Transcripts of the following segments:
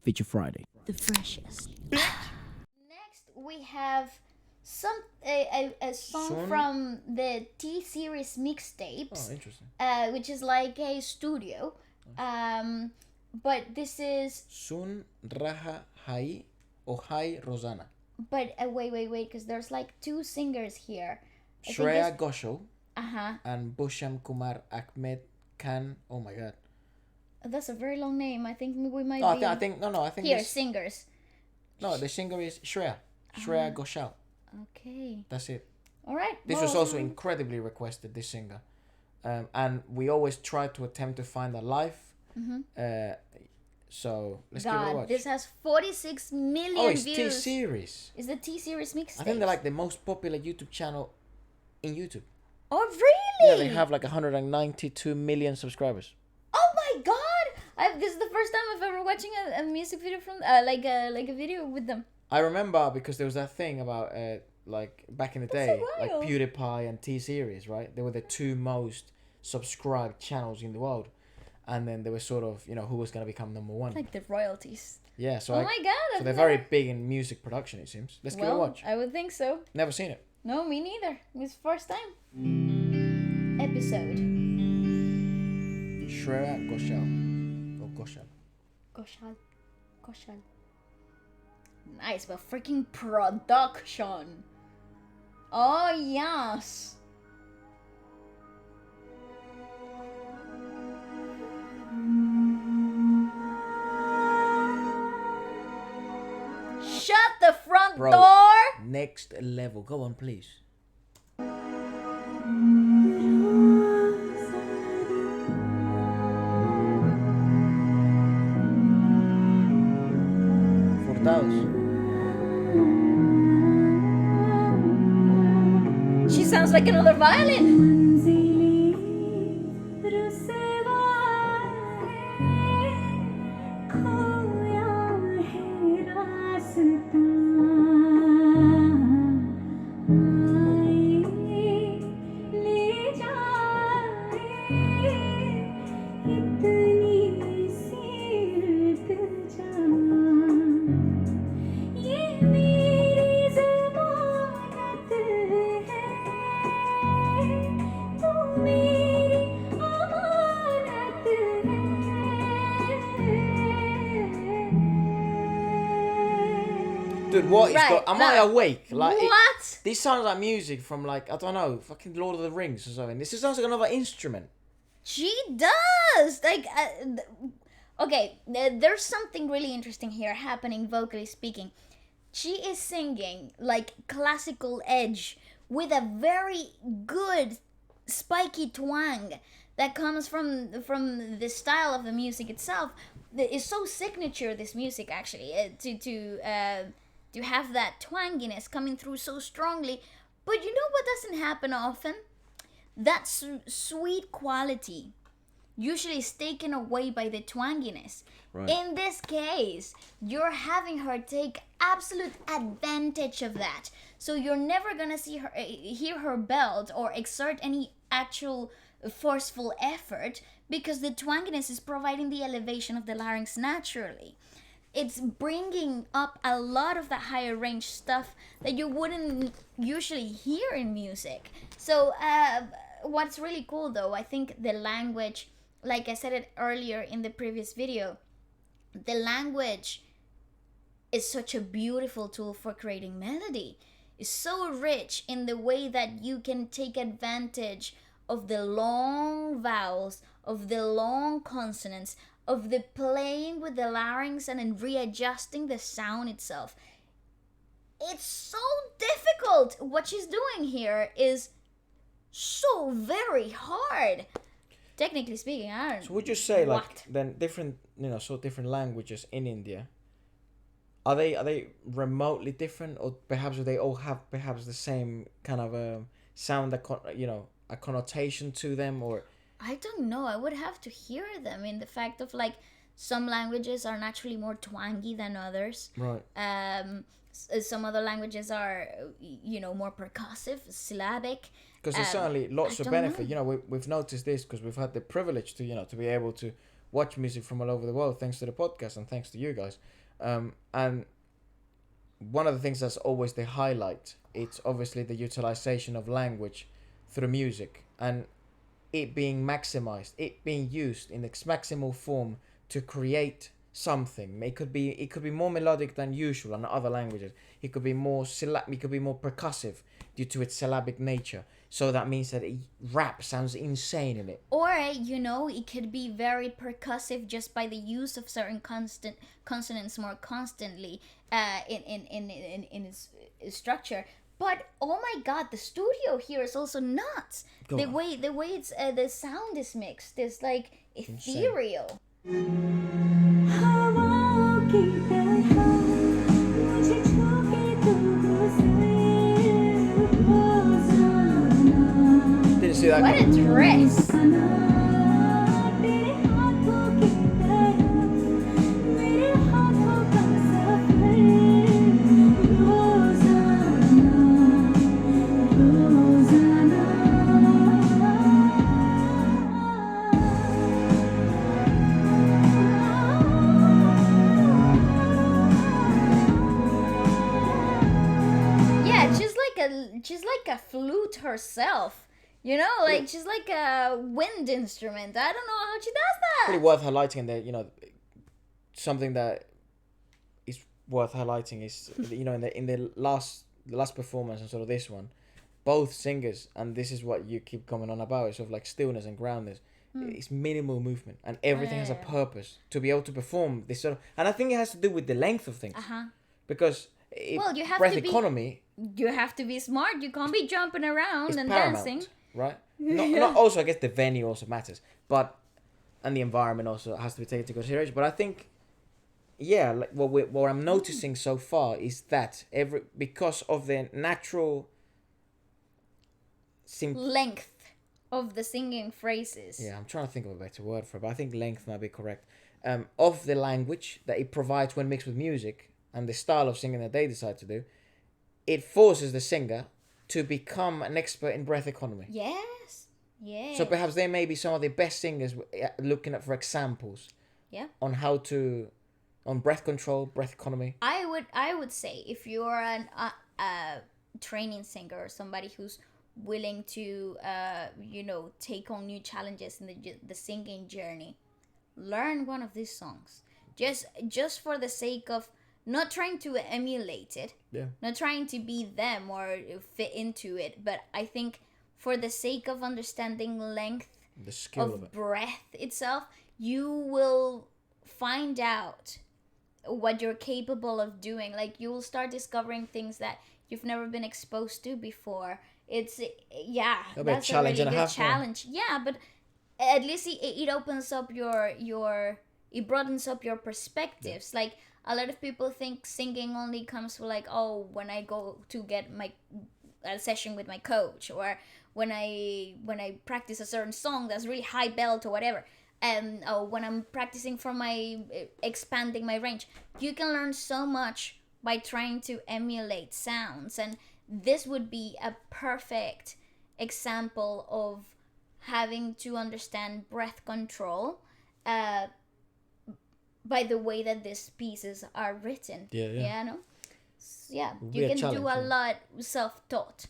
Feature Friday. The freshest. Next, we have a song Sunn? from the T series mixtapes, Oh, interesting. which is like a studio. But this is. Sunn, Raha, Hai, or Hai, Rozana. But wait, because there's like two singers here. Shreya Ghoshal Uh-huh. and Bhusham Kumar Ahmed Khan. Oh my god. That's a very long name. I think we might No, be. I think here, this, singers. no, the singer is Shreya Ghoshal. Okay. That's it. All right. This was also incredibly requested, this singer. And we always try to attempt to find a live. So let's give it a watch. This has 46 million Oh, it's views. T-Series. It's the T series mixtape. I think they're like the most popular YouTube channel in YouTube. Oh really? Yeah, they have like 192 million subscribers. Oh my god! This is the first time I've ever watching a music video from like a video with them. I remember because there was that thing about like back in the That's day, so like wild. PewDiePie and T-Series, right? They were the two most subscribed channels in the world, and then they were sort of, you know, who was gonna become number one. Like the royalties. Yeah, so Oh my god! so I've they're very big in music production. It seems. Let's give it a watch. I would think so. Never seen it. No, me neither. It's first time. Episode. Shreya Ghoshal or Ghoshal. Ghoshal. Nice, but freaking production. Oh yes. Shut the front Bro. door. Next level. Go on, please. She sounds like another violin. Dude, what is Right, Am I awake? Like what? This sounds like music from like, I don't know, fucking Lord of the Rings or something. This sounds like another instrument. She does. Like, okay, there's something really interesting here happening vocally speaking. She is singing like classical edge with a very good spiky twang that comes from the style of the music itself. It's so signature, this music actually, to have that twanginess coming through so strongly. But you know what doesn't happen often? That sweet quality usually is taken away by the twanginess. Right. In this case, you're having her take absolute advantage of that. So you're never gonna hear her belt or exert any actual forceful effort because the twanginess is providing the elevation of the larynx naturally. It's bringing up a lot of the higher range stuff that you wouldn't usually hear in music. So what's really cool though, I think the language, like I said it earlier in the previous video, the language is such a beautiful tool for creating melody. It's so rich in the way that you can take advantage of the long vowels, of the long consonants, of the playing with the larynx and then readjusting the sound itself. It's so difficult. What she's doing here is so very hard. Technically speaking, I don't know. So would you say like What? then different, different languages in India? Are they remotely different, or perhaps do they all have perhaps the same kind of sound that a connotation to them, or? I don't know. I would have to hear them in the fact of like some languages are naturally more twangy than others. Right. Some other languages are, more percussive, syllabic. Because there's certainly lots I of don't benefit. know. We've noticed this because we've had the privilege to to be able to watch music from all over the world thanks to the podcast and thanks to you guys. And one of the things that's always the highlight, it's obviously the utilization of language through music and it being maximized, it being used in its maximal form to create something. It could be more melodic than usual in other languages. It could be more percussive due to its syllabic nature. So that means that rap sounds insane in it. Or, it could be very percussive just by the use of certain consonants more constantly in its structure. But oh my god, the studio here is also nuts. The way it's the sound is mixed is like ethereal. Didn't see that. What a dress! She's like a flute herself, she's like a wind instrument. I don't know how she does that. Pretty worth highlighting that, something that is worth highlighting is, in the last performance and sort of this one, both singers, and this is what you keep coming on about, it's sort of like stillness and groundness. It's minimal movement and everything has a purpose to be able to perform this sort of, and I think it has to do with the length of things. Because you have breath to be, economy. You have to be smart. You can't be jumping around and paramount, dancing, right? Not also, I guess the venue also matters, and the environment also has to be taken into consideration. But I think, like what I'm noticing so far is that because of the natural length of the singing phrases. Yeah, I'm trying to think of a better word for it, but I think length might be correct. Of the language that it provides when mixed with music and the style of singing that they decide to do, it forces the singer to become an expert in breath economy. Yes. So perhaps they may be some of the best singers looking at for examples. Yeah. On breath control, breath economy. I would say if you're a training singer or somebody who's willing to take on new challenges in the singing journey, learn one of these songs. Just for the sake of not trying to emulate it, not trying to be them or fit into it, but I think for the sake of understanding length, the skill of breath itself, you will find out what you're capable of doing. Like, you will start discovering things that you've never been exposed to before. It's that's a really good challenge. Yeah, but at least it opens up it broadens up your perspectives. Like, a lot of people think singing only comes from when I go to get a session with my coach, or when I practice a certain song that's really high belt or whatever, and when I'm practicing for my expanding my range. You can learn so much by trying to emulate sounds, and this would be a perfect example of having to understand breath control by the way that these pieces are written. You can do a lot self-taught,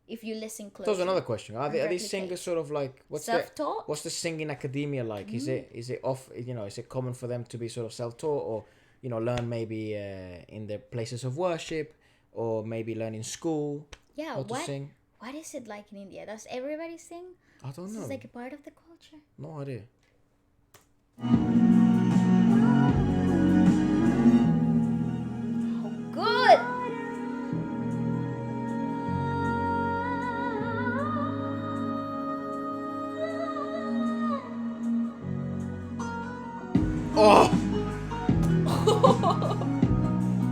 if you listen closely. That's another question. Are these singers sort of like self-taught? What's the singing academia like? Is it common for them to be sort of self-taught, or learn maybe in their places of worship, or maybe learn in school? Yeah, how to sing? What is it like in India? Does everybody sing? I don't know. Is like a part of the culture? No idea. Good. Oh.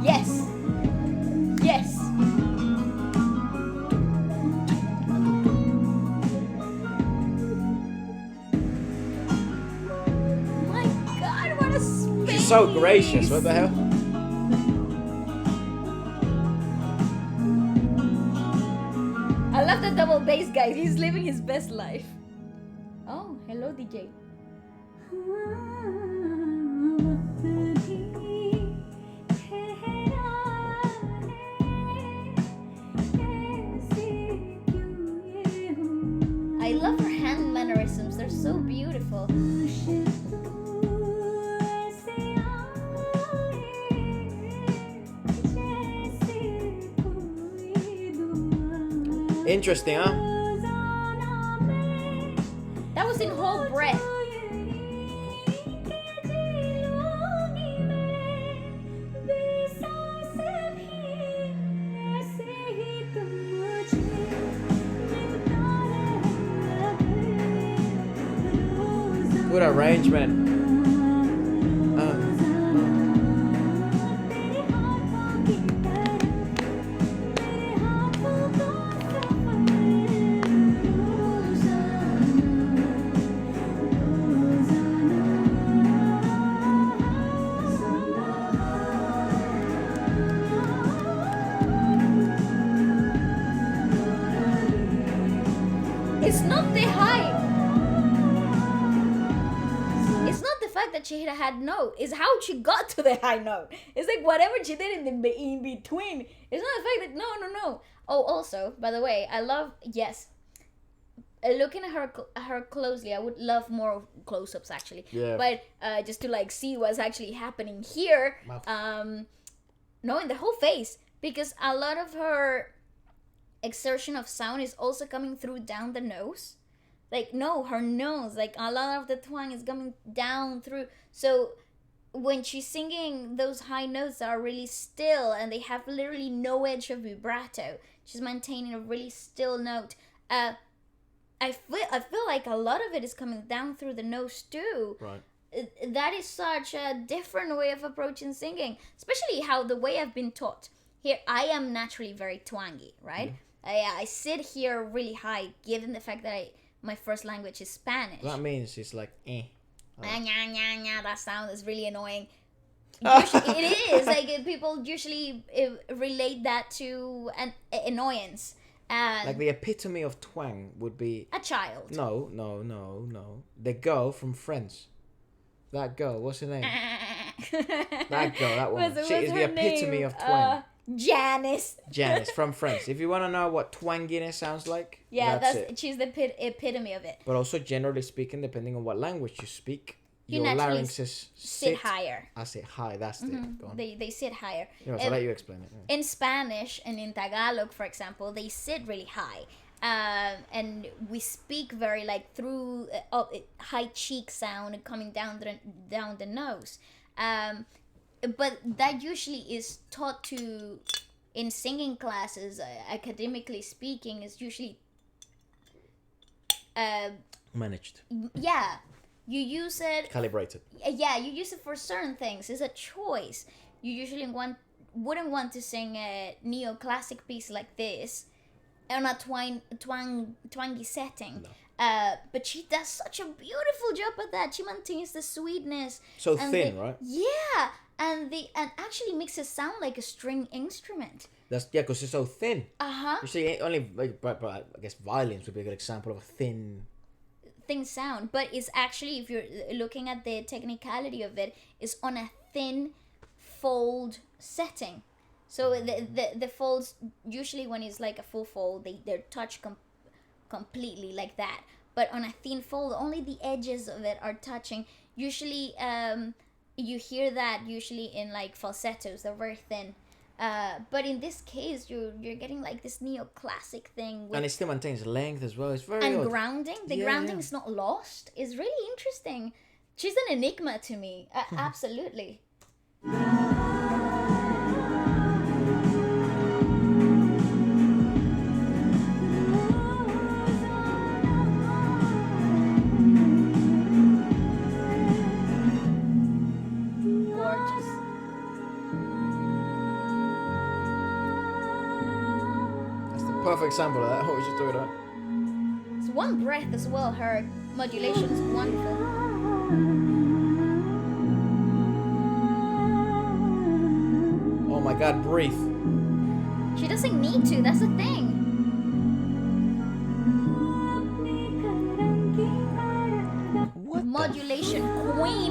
Yes. Yes. My God, what a space. She's so gracious. What the hell? I love the double bass guy. He's living his best life. Oh, hello, DJ. I love her hand mannerisms. They're so beautiful. Interesting, huh? That was in whole breath. Good arrangement. It's not the high. It's not the fact that she hit a high note. It's how she got to the high note. It's like whatever she did in between. It's not the fact that no. Oh, also, by the way, I love looking at her closely. I would love more close-ups actually. Yeah. But just to like see what's actually happening here. No, in the whole face, because a lot of her exertion of sound is also coming through down the nose. Like, no, her nose, like a lot of the twang is coming down through. So when she's singing, those high notes are really still and they have literally no edge of vibrato. She's maintaining a really still note. I feel like a lot of it is coming down through the nose too. Right. That is such a different way of approaching singing, especially how the way I've been taught. Here, I am naturally very twangy, right? I sit here really high, given the fact that my first language is Spanish. That means it's like That sound is really annoying. It is like people usually relate that to an annoyance. like the epitome of twang would be a child. No. The girl from Friends. That girl, what's her name? That girl, that one. She is the epitome of twang. Janice from Friends. If you want to know what twanginess sounds like, that's it. She's the epitome of it. But also, generally speaking, depending on what language you speak, You your larynxes sit higher. I sit high. That's it. Go on. They sit higher. I'll let you explain it. Yeah. In Spanish and in Tagalog, for example, they sit really high. And we speak very like through high cheek sound coming down the nose. But that usually is taught to, in singing classes, academically speaking, is usually Managed. Yeah, you use it. Calibrated. Yeah, you use it for certain things. It's a choice. You usually wouldn't want to sing a neoclassic piece like this on a twangy setting. No. But she does such a beautiful job at that. She maintains the sweetness. So thin, right? Yeah, and actually makes it sound like a string instrument. That's because it's so thin. Uh-huh. You see, only but I guess violins would be a good example of a thin sound. But it's actually, if you're looking at the technicality of it, is on a thin fold setting. So the folds, usually when it's like a full fold, they're touched completely like that. But on a thin fold, only the edges of it are touching. Usually, you hear that usually in like falsettos, they're very thin. But in this case, you're getting like this neoclassic thing. And it still maintains length as well. It's very and odd. grounding. The grounding is not lost. It's really interesting. She's an enigma to me. Absolutely. Perfect example of that. What was you talking about? It's one breath as well. Her modulation is wonderful. Oh my God, breathe. She doesn't need to. That's the thing. What Modulation queen.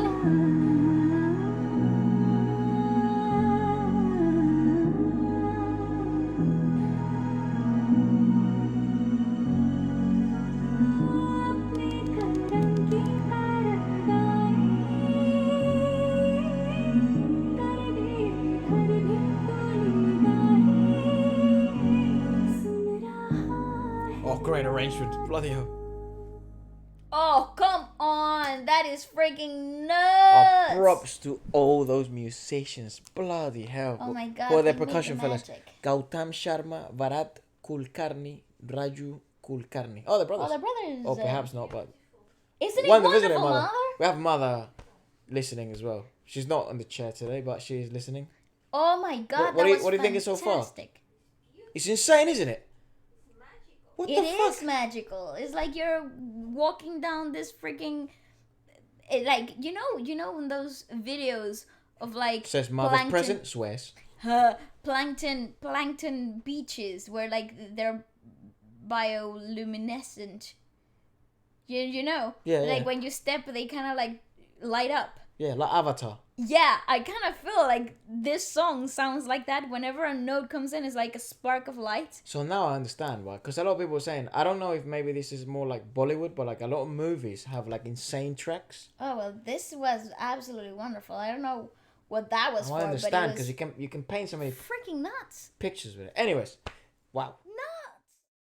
arrangement. Bloody hell. Oh, come on. That is freaking Oh, nuts. props to all those musicians. Bloody hell. Oh my God, Who are the they make percussion the fellas? magic. Gautam Sharma, Bharat Kulkarni, Raju Kulkarni. Oh, they're brothers. Oh, they're brothers. Or perhaps not, but Isn't it one wonderful, visiting Mother? We have Mother listening as well. She's not on the chair today, but she is listening. Oh my God, What that was do you think is so far? fantastic. It's insane, isn't it? What It the is fuck? magical. It's like you're walking down this freaking, like you know in those videos of like Says Mother's present, swears. plankton beaches where like they're bioluminescent. You know, Yeah, like yeah. when you step, they kind of like light up. Yeah, like Avatar. Yeah, I kind of feel like this song sounds like that. Whenever a note comes in, it's like a spark of light. So now I understand why. Because a lot of people were saying, I don't know if maybe this is more like Bollywood, but like a lot of movies have like insane tracks. Oh well, this was absolutely wonderful. I don't know what that was Oh, for, I understand but because it was you can paint so many freaking nuts. pictures with it. Anyways, wow.